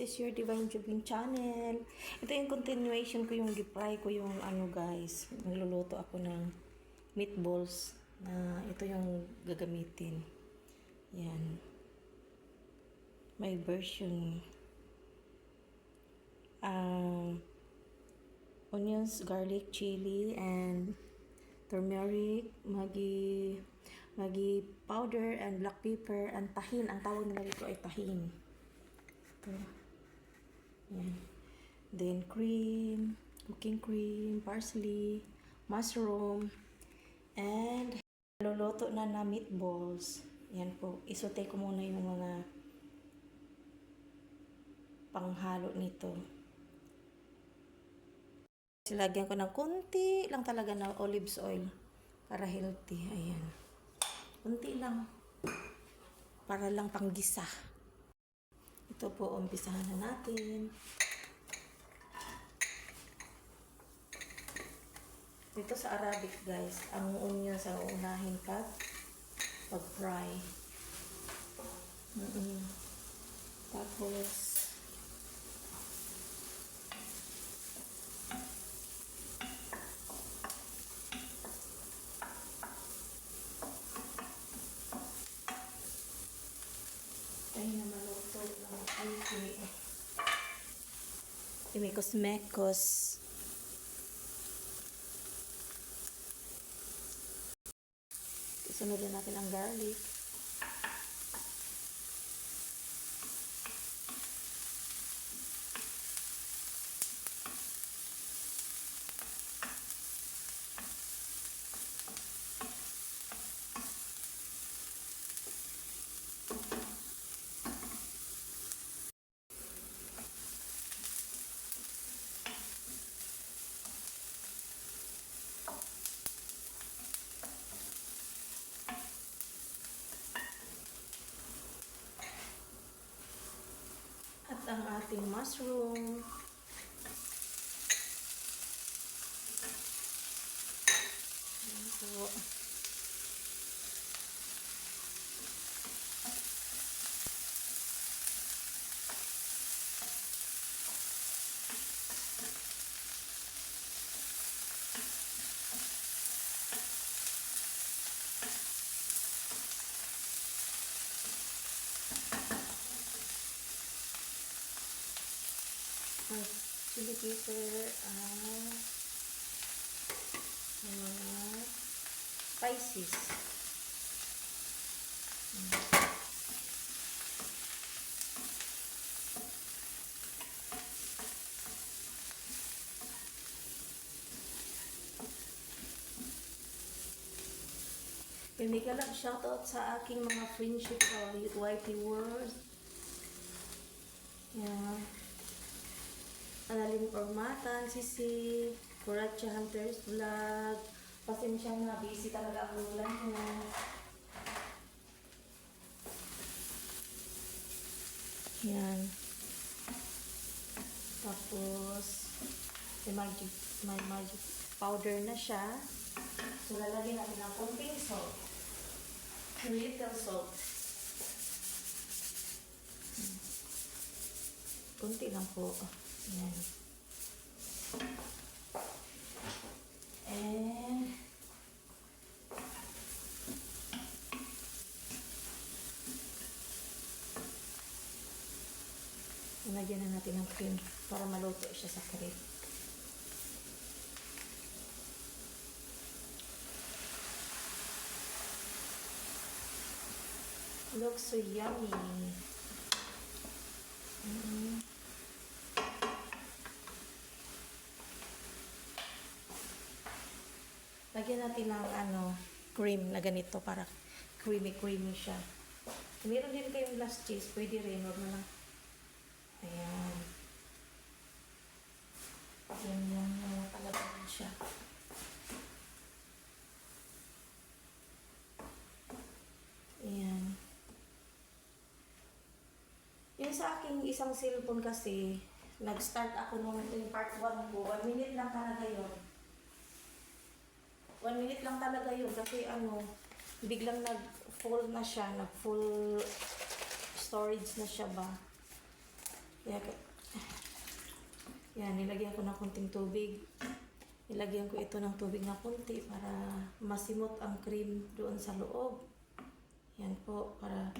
This is your Divine Jubing channel. Ito yung continuation ko, yung gipry ko yung guys. Nagluluto ako ng meatballs na ito yung gagamitin. Yan. May version. Onions, garlic, chili, and turmeric, Maggi powder, and black pepper, and tahin. Ang tawag nila dito ay tahin. Ito. Yan. Then cream, cooking cream, parsley, mushroom, and luluto na meatballs. Yan po. Isote ko muna yung mga panghalo nito. Silagyan ko ng konti lang talaga na olive oil para healthy. Ayan. Konti lang. Para lang panggisa. Ito po, umpisahan na natin. Dito sa Arabic guys, ang onions ang unahin pag-fry. Tapos, ay na maluto lang. Imikos-mekos. Sunod na natin ang garlic. Ang ating mushroom. Ito. Chili pepper, mga spices. Mega lang shoutout sa aking mga friendship sa YT World. Yeah. Analin Formatan, Sisi, Kuracha Hunters Vlog. Pasensya na, busy talaga ang ulan niya. Yan. Tapos, may magic powder na siya. So, lalagyan natin ng konting salt. Little salt. Kunti lang po. Yan. And lagyan na natin ng cream para maluto siya sa cream. Looks so yummy. Lagyan natin ng cream na ganito para creamy siya. Meron din kayong glass cheese, pwede rin, wag na lang. Ayan. Ganyan na talaga siya. Ayan. Yung sa aking isang cellphone kasi, nag-start ako nung yung part 1 ko, 1 minute lang talaga yun. 1 minute lang talaga yun kasi biglang nag-full na siya, nag-full storage na siya ba. Kaya, yan, nilagyan ko ng konting tubig. Nilagyan ko ito ng tubig na konti para masimot ang cream doon sa loob. Yan po, para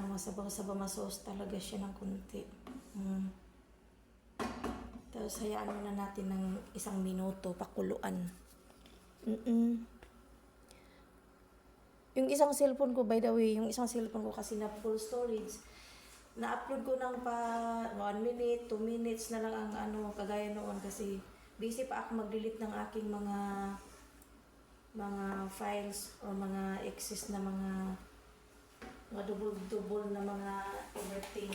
masabaw-sabaw, masos talaga siya ng konti. Tapos hayaan muna natin ng 1 minuto, pakuluan. Yung isang cellphone ko, by the way, yung isang cellphone ko kasi na full storage, na-upload ko ng pa 1 minute, 2 minutes na lang ang kagaya noon kasi busy pa ako mag-delete ng aking mga files o mga excess na mga double-double na mga everything.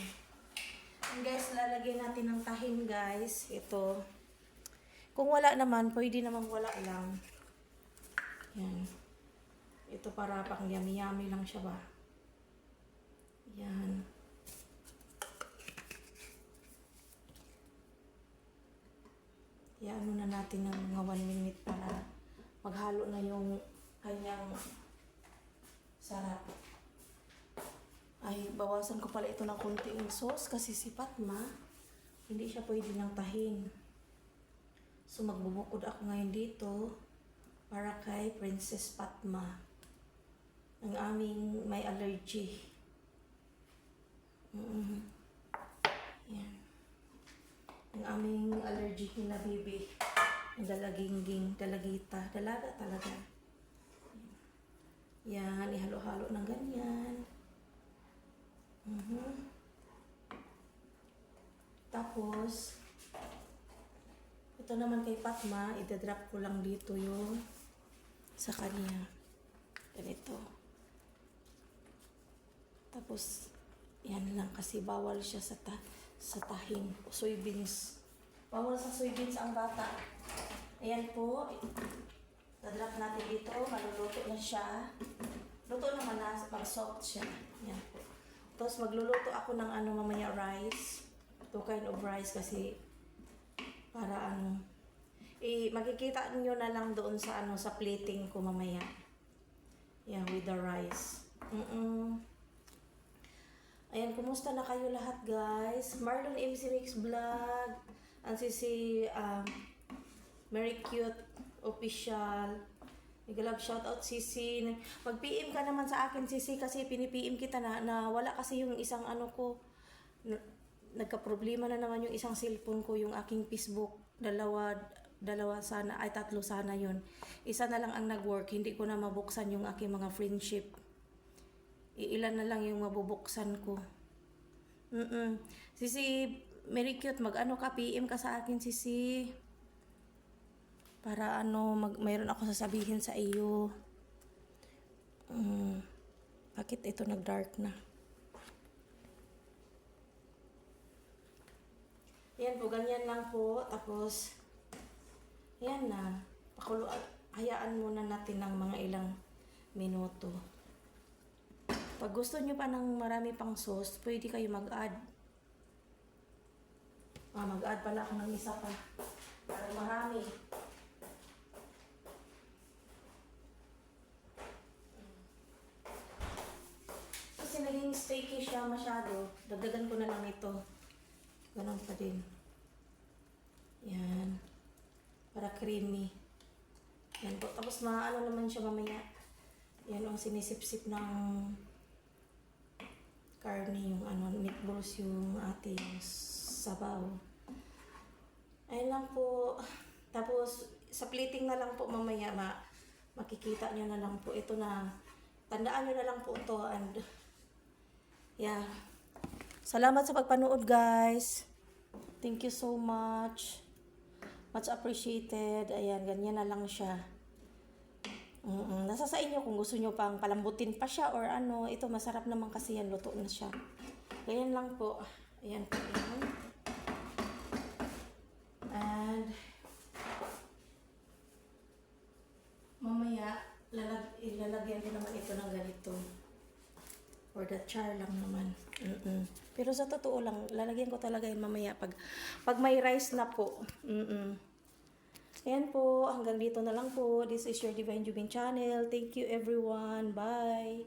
And guys, lalagyan natin ng tahin guys. Ito. Kung wala naman, pwede naman wala lang. Yan. Ito para pang yummy-yummy lang siya ba. Yan. Yan na natin ng mga 1 minute para maghalo na yung kanyang sarap. Ay, bawasan ko pala ito ng konting sauce kasi si Fatma, hindi siya pwede ng tahin. So, magbubukod ako ngayon dito para kay Princess Fatma. Ang aming may allergy. Yan. Ang aming allergy na baby. Ang dalagingging, dalagita. Dalaga talaga. Yan, ihalo-halo ng ganyan. Tapos, ito naman kay Fatma, idadrop ko lang dito yung sa kanya. Ganito. Tapos, yan lang kasi bawal siya sa tahin. Soybeans. Bawal sa soybeans ang bata. Ayan po. Dadrop natin dito. Maluluto na siya. Luto naman na. Mag-soft siya. Ayan po. Tapos magluluto ako ng mamaya rice. 2 kind of rice kasi para makikita niyo na lang doon sa sa plating ko mamaya. Yan, with the rice. Ayan, kumusta na kayo lahat guys? Marlon MC Mix Vlog. Ang si Mary Cute Official. Nagalag shoutout Sisi. Mag-PM ka naman sa akin Sisi kasi pinipm kita na wala kasi yung isang ko. Nagka-problema na naman yung isang cellphone ko, yung aking Facebook. Dalawa sana, ay 3 sana yun. Isa na lang ang nag-work, hindi ko na mabuksan yung aking mga friendship. Iilan na lang yung mabubuksan ko. Sisi, Mary Cute, ka, PM ka sa akin Sisi. Para mayroon ako sasabihin sa iyo. Bakit ito nag-dark na? Yan po, ganyan lang po. Tapos, yan na. Hayaan muna natin ng mga ilang minuto. Pag gusto nyo pa ng marami pang sauce, pwede kayo mag-add. Mag-add pala ako ng isa pa. Para marami. Kasi naging sticky siya masyado. Dagdagan ko na lang ito. Ganun pa din. Yan. Para creamy. Yan po. Tapos naman siya mamaya. Yan ang sinisip-sip ng karne, yung meatballs, yung ating sabaw. Ayun lang po. Tapos, sa plating na lang po mamaya, makikita nyo na lang po. Ito na. Tandaan nyo na lang po ito. And, yeah. Salamat sa pagpanood, guys. Thank you so much. Much appreciated. Ayan, ganyan na lang siya. Nasa sa inyo kung gusto nyo pang palambutin pa siya or ito masarap naman kasi yan, luto na siya. Ganyan lang po. Ayan po yan. And mamaya ilalagyan ko naman ito ng ganito. For the char lang naman. Pero sa totoo lang, lalagyan ko talaga yun mamaya pag may rice na po. Ayan po, hanggang dito na lang po. This is your Divine Jubin channel. Thank you everyone. Bye!